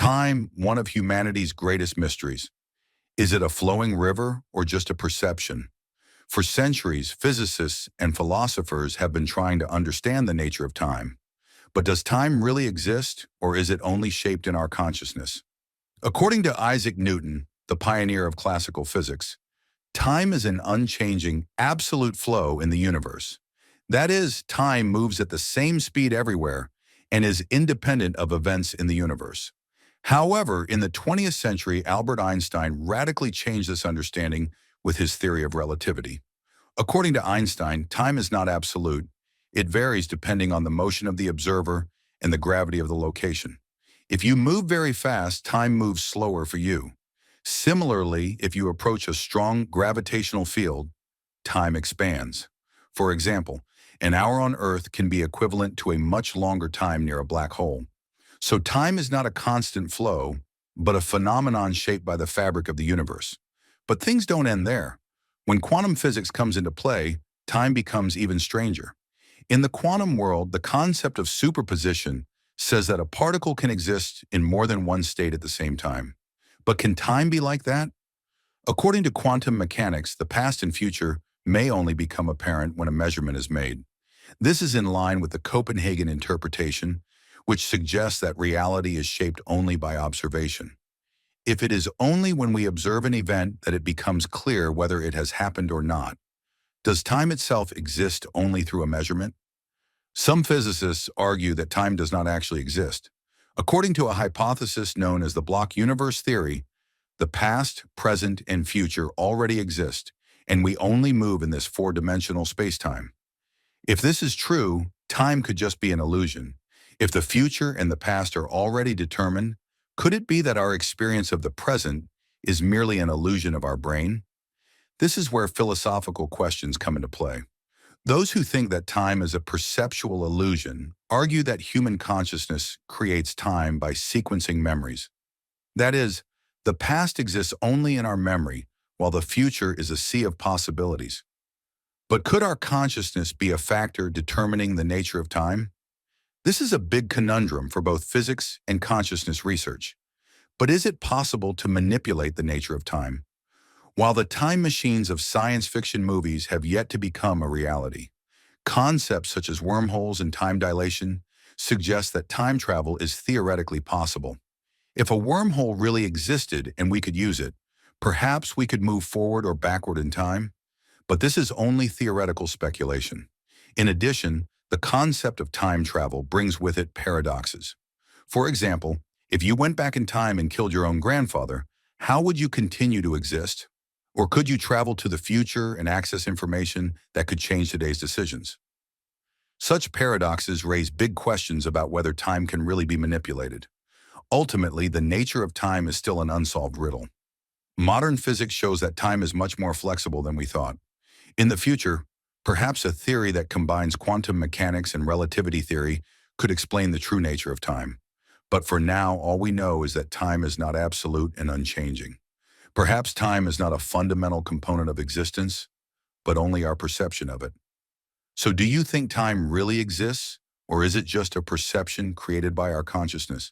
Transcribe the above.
Time, one of humanity's greatest mysteries. Is it a flowing river or just a perception? For centuries, physicists and philosophers have been trying to understand the nature of time. But does time really exist, or is it only shaped in our consciousness? According to Isaac Newton, the pioneer of classical physics, time is an unchanging, absolute flow in the universe. That is, time moves at the same speed everywhere and is independent of events in the universe. However, in the 20th century, Albert Einstein radically changed this understanding with his theory of relativity. According to Einstein, time is not absolute. It varies depending on the motion of the observer and the gravity of the location. If you move very fast, time moves slower for you. Similarly, if you approach a strong gravitational field, time expands. For example, an hour on Earth can be equivalent to a much longer time near a black hole. So time is not a constant flow, but a phenomenon shaped by the fabric of the universe. But things don't end there. When quantum physics comes into play, time becomes even stranger. In the quantum world, the concept of superposition says that a particle can exist in more than one state at the same time. But can time be like that? According to quantum mechanics, the past and future may only become apparent when a measurement is made. This is in line with the Copenhagen interpretation, which suggests that reality is shaped only by observation. If it is only when we observe an event that it becomes clear whether it has happened or not, does time itself exist only through a measurement? Some physicists argue that time does not actually exist. According to a hypothesis known as the block universe theory, the past, present, and future already exist, and we only move in this four-dimensional space-time. If this is true, time could just be an illusion. If the future and the past are already determined, could it be that our experience of the present is merely an illusion of our brain? This is where philosophical questions come into play. Those who think that time is a perceptual illusion argue that human consciousness creates time by sequencing memories. That is, the past exists only in our memory, while the future is a sea of possibilities. But could our consciousness be a factor determining the nature of time? This is a big conundrum for both physics and consciousness research. But is it possible to manipulate the nature of time? While the time machines of science fiction movies have yet to become a reality, concepts such as wormholes and time dilation suggest that time travel is theoretically possible. If a wormhole really existed and we could use it, perhaps we could move forward or backward in time. But this is only theoretical speculation. In addition, the concept of time travel brings with it paradoxes. For example, if you went back in time and killed your own grandfather, how would you continue to exist? Or could you travel to the future and access information that could change today's decisions? Such paradoxes raise big questions about whether time can really be manipulated. Ultimately, the nature of time is still an unsolved riddle. Modern physics shows that time is much more flexible than we thought. In the future, perhaps a theory that combines quantum mechanics and relativity theory could explain the true nature of time. But for now, all we know is that time is not absolute and unchanging. Perhaps time is not a fundamental component of existence, but only our perception of it. So do you think time really exists, or is it just a perception created by our consciousness?